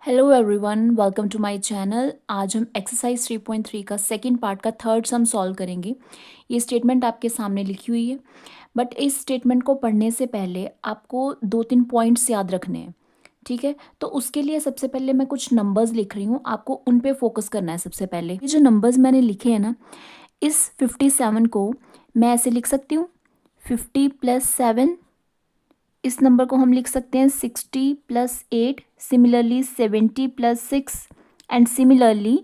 Hello everyone, welcome to my channel. आज हम exercise 3.3 का सेकंड पार्ट का थर्ड सम सॉल्व करेंगे। ये स्टेटमेंट आपके सामने लिखी हुई है, बट इस स्टेटमेंट को पढ़ने से पहले आपको 2-3 पॉइंट्स याद रखने हैं। ठीक है, तो उसके लिए सबसे पहले मैं कुछ नंबर्स लिख रही हूँ, आपको उन पे फोकस करना है। सबसे पहले ये जो नंबर्स मैंने लिखे हैं ना, इस 57 को मैं ऐसे लिख सकती हूँ, 50 + 7। इस नंबर को हम लिख सकते हैं 60 + 8, सिमिलरली 70 + 6 एंड सिमिलरली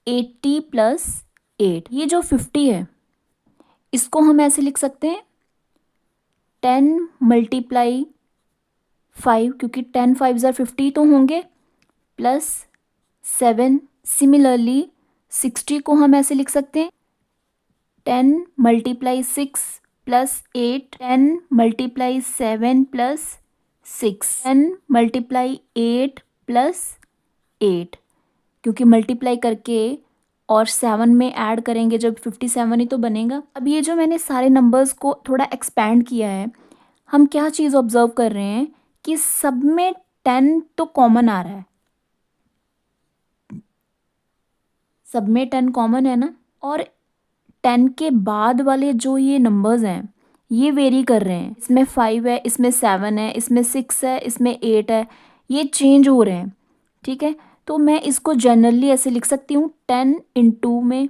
80 + 8। ये जो 50 है इसको हम ऐसे लिख सकते हैं 10 × 5, क्योंकि 10 5 ज़ा 50 तो होंगे, प्लस 7। सिमिलरली 60 को हम ऐसे लिख सकते हैं 10 × 6 + 8, 10 × 7 + 6, 10 × 8 + 8, क्योंकि मल्टीप्लाई करके और 7 में ऐड करेंगे जब 57 ही तो बनेगा। अब ये जो मैंने सारे नंबर्स को थोड़ा एक्सपैंड किया है, हम क्या चीज़ ऑब्जर्व कर रहे हैं कि सब में 10 तो कॉमन आ रहा है, सब में 10 कॉमन है ना। और 10 के बाद वाले जो ये नंबर्स हैं ये वेरी कर रहे हैं, इसमें 5 है, इसमें 7 है, इसमें 6 है, इसमें 8 है, ये चेंज हो रहे हैं। ठीक है, तो मैं इसको जनरली ऐसे लिख सकती हूँ 10 × में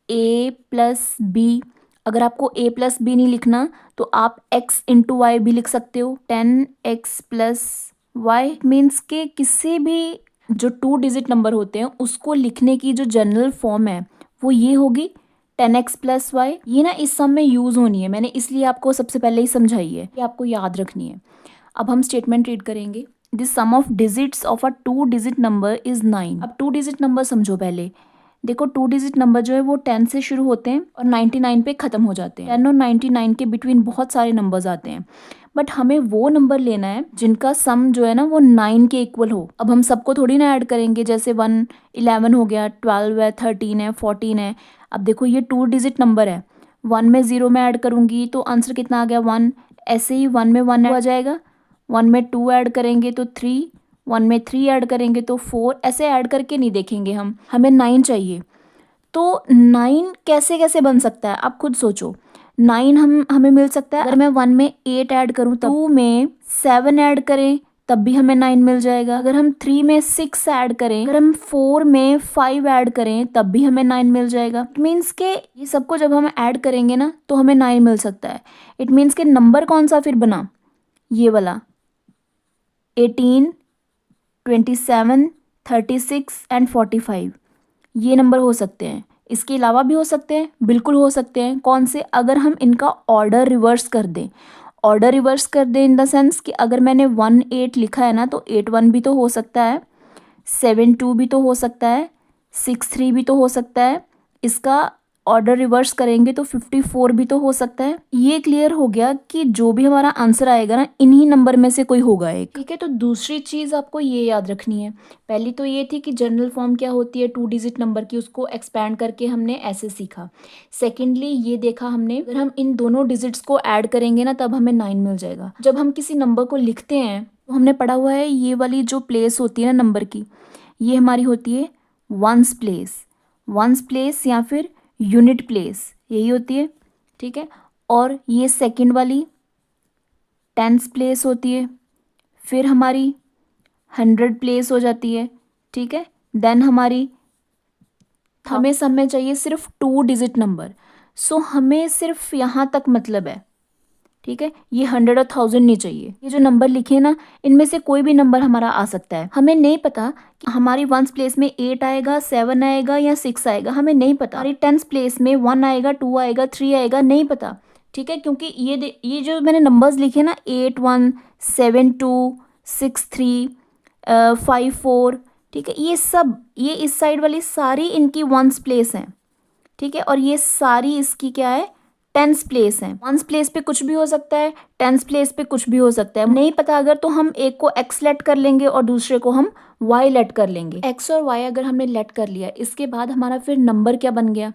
a + b। अगर आपको a + b नहीं लिखना तो आप x × y भी लिख सकते हो, 10x + y। मीन्स के किसी भी जो 2 डिजिट नंबर होते हैं उसको लिखने की जो जनरल फॉर्म है वो ये होगी 10x + y। ये ना इस सम में यूज़ होनी है, मैंने इसलिए आपको सबसे पहले ही समझाई है, ये आपको याद रखनी है। अब हम स्टेटमेंट रीड करेंगे। The sum of digits of a 2 digit number is 9। अब 2 डिजिट नंबर समझो पहले। देखो 2 डिजिट नंबर जो है वो 10 से शुरू होते हैं और 99 पे ख़त्म हो जाते हैं। 10 और 99 के बिटवीन बहुत सारे नंबर्स आते हैं, बट हमें वो नंबर लेना है जिनका सम जो है ना वो 9 के इक्वल हो। अब हम सबको थोड़ी ना ऐड करेंगे, जैसे 1 11 हो गया, 12 है, 13 है, 14 है। अब देखो ये 2 डिजिट नंबर है, 1 में 0 में ऐड करूँगी तो आंसर कितना आ गया 1। ऐसे ही 1 में 1 आ जाएगा, 1 में 2 ऐड करेंगे तो 3, 1 में 3 ऐड करेंगे तो 4। ऐसे ऐड करके नहीं देखेंगे हम, हमें 9 चाहिए। तो 9 कैसे कैसे बन सकता है आप खुद सोचो। 9 हमें मिल सकता है अगर मैं 1 में 8 ऐड करूँ, 2 में 7 ऐड करें तब भी हमें 9 मिल जाएगा। अगर हम 3 में 6 ऐड करें, अगर हम 4 में 5 ऐड करें तब भी हमें 9 मिल जाएगा। इट मीन्स के ये सबको जब हम ऐड करेंगे ना तो हमें 9 मिल सकता है। इट मीन्स के नंबर कौन सा फिर बना, ये वाला 18, 27, 36 एंड 45। ये नंबर हो सकते हैं, इसके अलावा भी हो सकते हैं, बिल्कुल हो सकते हैं। कौन से, अगर हम इनका ऑर्डर रिवर्स कर दें। ऑर्डर रिवर्स कर दें इन द सेंस कि अगर मैंने 1 8 लिखा है ना तो 8 1 भी तो हो सकता है, 7 2 भी तो हो सकता है, 6 3 भी तो हो सकता है। इसका ऑर्डर रिवर्स करेंगे तो 54 भी तो हो सकता है। ये क्लियर हो गया कि जो भी हमारा आंसर आएगा ना इन्हीं नंबर में से कोई होगा एक। ठीक है, तो दूसरी चीज़ आपको ये याद रखनी है। पहली तो ये थी कि जनरल फॉर्म क्या होती है 2 डिजिट नंबर की, उसको एक्सपैंड करके हमने ऐसे सीखा। सेकेंडली ये देखा हमने, अगर हम इन दोनों डिजिट्स को ऐड करेंगे ना तब हमें 9 मिल जाएगा। जब हम किसी नंबर को लिखते हैं तो हमने पढ़ा हुआ है ये वाली जो प्लेस होती है ना नंबर की, ये हमारी होती है वंस प्लेस। वंस प्लेस या फिर यूनिट प्लेस यही होती है। ठीक है, और ये सेकंड वाली टेंस प्लेस होती है, फिर हमारी 100 प्लेस हो जाती है। ठीक है, देन हमारी, हमें सब में चाहिए सिर्फ 2 डिजिट नंबर। सो हमें सिर्फ यहाँ तक मतलब है। ठीक है, ये 100 और 1000 नहीं चाहिए। ये जो नंबर लिखे हैं ना इनमें से कोई भी नंबर हमारा आ सकता है। हमें नहीं पता कि हमारी वंस प्लेस में 8 आएगा, 7 आएगा या 6 आएगा, हमें नहीं पता। हमारी टेंस प्लेस में 1 आएगा, 2 आएगा, 3 आएगा, नहीं पता। ठीक है, क्योंकि ये जो मैंने नंबर्स लिखे ना 8 1 7 2 6 3 5 4, ठीक है, ये इस साइड वाली सारी इनकी वंस प्लेस हैं। ठीक है, और ये सारी इसकी क्या है, टेंस प्लेस है। वंस प्लेस पे कुछ भी हो सकता है, टेंस प्लेस पे कुछ भी हो सकता है। नहीं पता अगर तो हम एक को एक्स लेट कर लेंगे और दूसरे को हम वाई लेट कर लेंगे। एक्स और वाई अगर हमने लेट कर लिया, इसके बाद हमारा फिर नंबर क्या बन गया,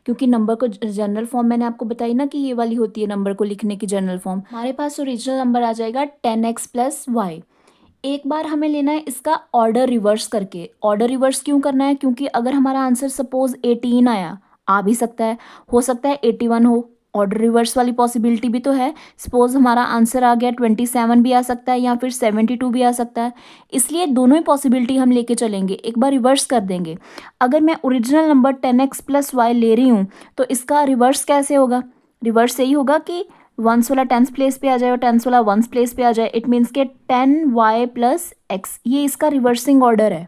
क्योंकि नंबर को जनरल फॉर्म मैंने आपको बताई ना कि ये वाली होती है नंबर को लिखने की जनरल फॉर्म। हमारे पास ओरिजिनल नंबर आ जाएगा 10x + y। एक बार हमें लेना है इसका ऑर्डर रिवर्स करके। ऑर्डर रिवर्स क्यों करना है? क्योंकि अगर हमारा आंसर सपोज 18 आया, आ भी सकता है, हो सकता है 81 हो, ऑर्डर रिवर्स वाली पॉसिबिलिटी भी तो है। सपोज हमारा आंसर आ गया 27 भी आ सकता है या फिर 72 भी आ सकता है, इसलिए दोनों ही पॉसिबिलिटी हम लेके चलेंगे। एक बार रिवर्स कर देंगे। अगर मैं original number 10x plus Y ले रही हूँ तो इसका रिवर्स कैसे होगा? रिवर्स यही होगा कि वंस वाला टेंस प्लेस पे आ जाए और टेंस वाला वंस प्लेस पे आ जाए। इट मीन्स के 10y प्लस एक्स, ये इसका रिवर्सिंग ऑर्डर है।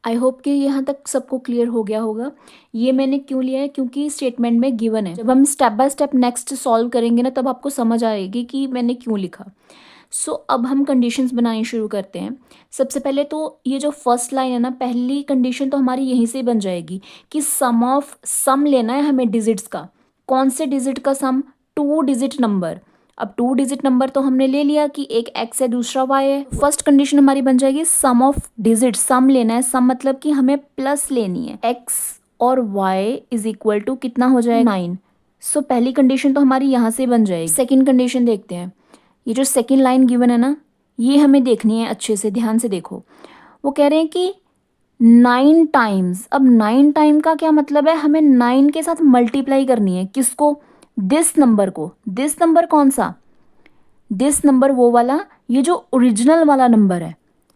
आई होप कि यहाँ तक सबको क्लियर हो गया होगा। ये मैंने क्यों लिया है? क्योंकि स्टेटमेंट में गिवन है। जब हम step by step next solve करेंगे ना, तब आपको समझ आएगी कि मैंने क्यों लिखा। अब हम कंडीशंस बनानी शुरू करते हैं। सबसे पहले तो ये जो फर्स्ट लाइन है ना, पहली कंडीशन तो हमारी यहीं से बन जाएगी कि सम लेना है हमें डिजिट्स का। कौन से डिजिट का सम? 2 डिजिट नंबर। अब 2 डिजिट नंबर तो हमने ले लिया कि एक x है दूसरा y है। फर्स्ट कंडीशन हमारी बन जाएगी सम ऑफ डिजिट। सम लेना है, सम मतलब कि हमें प्लस लेनी है। x और y इज इक्वल टू कितना हो जाएगा? 9। पहली कंडीशन तो हमारी यहाँ से बन जाएगी। सेकेंड कंडीशन देखते हैं। ये जो सेकेंड लाइन गिवन है ना, ये हमें देखनी है अच्छे से, ध्यान से देखो। वो कह रहे हैं कि 9 टाइम्स। अब 9 टाइम का क्या मतलब है? हमें 9 के साथ मल्टीप्लाई करनी है। किसको? दिस नंबर को। दिस नंबर कौन सा? दिस नंबर वो वाला, ये जो ओरिजिनल वाला नंबर है।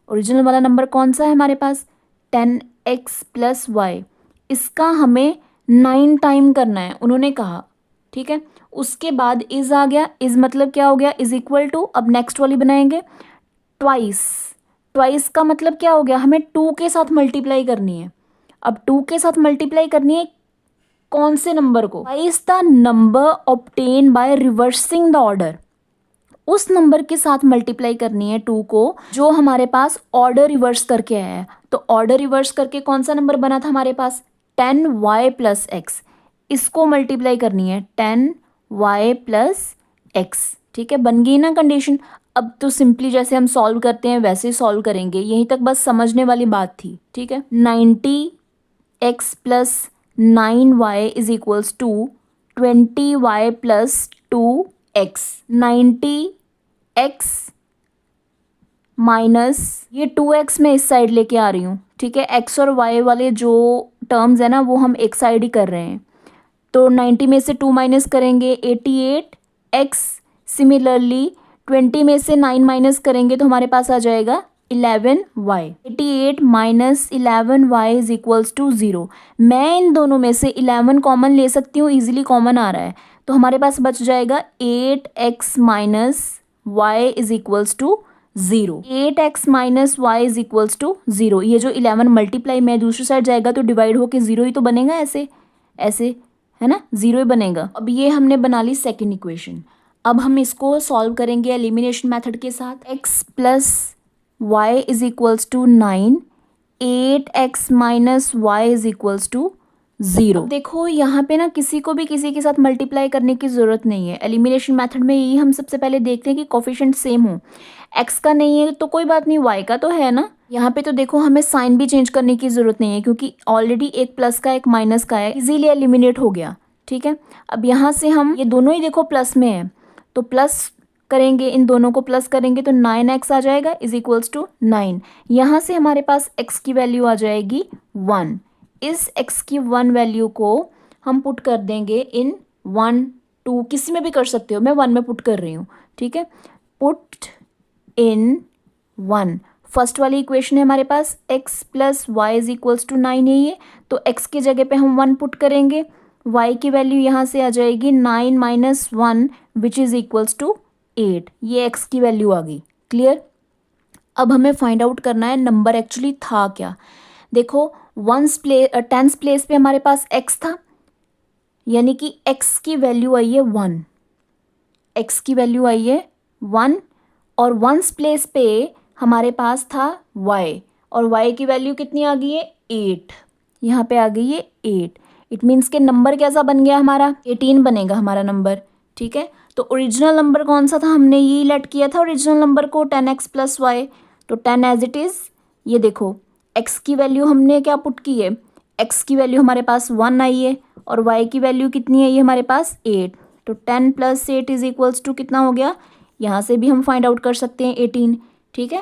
ओरिजिनल वाला नंबर कौन सा है हमारे पास? 10x plus Y. इसका हमें 9 टाइम करना है, उन्होंने कहा। ठीक है, उसके बाद इज आ गया। इज मतलब क्या हो गया? इज इक्वल टू, अब नेक्स्ट वाली बनाएंगे, ट्वाइस। ट्वाइस का मतलब क्या हो गया? हमें 2 के साथ मल्टीप्लाई करनी है। अब 2 के साथ मल्टीप्लाई करनी है कौन से नंबर को? Twice the number obtain by reversing the order. उस नंबर के साथ मल्टीप्लाई करनी है 2 को जो हमारे पास ऑर्डर रिवर्स करके आया है। तो ऑर्डर रिवर्स करके कौन सा नंबर बना था हमारे पास? 10y plus x. इसको मल्टीप्लाई करनी है 10y प्लस एक्स। ठीक है, बन गई ना कंडीशन। अब तो सिंपली जैसे हम सॉल्व करते हैं वैसे सॉल्व करेंगे। यहीं तक बस समझने वाली बात थी। ठीक है, 90x plus 9y is equals to 20y plus 2x। 90x minus ये 2x मैं इस साइड लेके आ रही हूँ। ठीक है, x और y वाले जो टर्म्स है ना, वो हम एक साइड ही कर रहे हैं। तो 90 में से 2 माइनस करेंगे 88x। सिमिलरली 20 में से 9 माइनस करेंगे तो हमारे पास आ जाएगा 11y। 88 minus 11y is equals to 0। मैं इन दोनों में से 11 कॉमन ले सकती हूँ, इजीली कॉमन आ रहा है। तो हमारे पास बच जाएगा 8x minus y is equals to 0। 8x minus y is equals to 0। ये जो 11 मल्टीप्लाई में दूसरी साइड जाएगा तो डिवाइड होके 0 ही तो बनेगा, ऐसे ऐसे, है ना, 0 ही बनेगा। अब ये हमने बना ली सेकेंड इक्वेशन। अब हम इसको सॉल्व करेंगे एलिमिनेशन मेथड के साथ। x plus y is equals to 9, 8x minus y is equals to 0। देखो यहाँ पे ना किसी को भी किसी के साथ मल्टीप्लाई करने की ज़रूरत नहीं है। एलिमिनेशन मेथड में यही हम सबसे पहले देखते हैं कि कोफिशिएंट सेम हो। x का नहीं है तो कोई बात नहीं, y का तो है ना। यहाँ पे तो देखो हमें साइन भी चेंज करने की ज़रूरत नहीं है क्योंकि ऑलरेडी एक प्लस का एक माइनस का है, इजीली एलिमिनेट हो गया। ठीक है, अब यहाँ से हम ये दोनों ही देखो प्लस में है तो प्लस करेंगे, इन दोनों को प्लस करेंगे तो 9x आ जाएगा इज इक्वल्स टू 9। यहाँ से हमारे पास x की वैल्यू आ जाएगी 1। इस x की 1 वैल्यू को हम पुट कर देंगे इन 1 2, किसी में भी कर सकते हो, मैं 1 में पुट कर रही हूँ। ठीक है, पुट इन 1। फर्स्ट वाली इक्वेशन है हमारे पास x plus y is equals to 9 है ये, तो x की जगह पे हम 1 पुट करेंगे। y की वैल्यू यहाँ से आ जाएगी 9 minus 1 which is equals to 8। ये x की वैल्यू आ गई। क्लियर? अब हमें फाइंड आउट करना है नंबर एक्चुअली था क्या। देखो टेंस प्लेस पे हमारे पास x था, यानी कि x की वैल्यू आई है 1। x की वैल्यू आई है 1 और वंस प्लेस पे हमारे पास था y और y की वैल्यू कितनी आ गई है 8। यहाँ पे आ गई है 8। इट मीन्स के नंबर कैसा बन गया हमारा? 18 बनेगा हमारा नंबर। ठीक है, तो ओरिजिनल नंबर कौन सा था? हमने ये लेट किया था ओरिजिनल नंबर को 10x प्लस वाई, तो 10 एज इट इज़। ये देखो x की वैल्यू हमने क्या पुट की है? x की वैल्यू हमारे पास 1 आई है और y की वैल्यू कितनी आई है हमारे पास 8। तो 10 प्लस 8 इज इक्वल्स टू कितना हो गया? यहाँ से भी हम फाइंड आउट कर सकते हैं 18। ठीक है।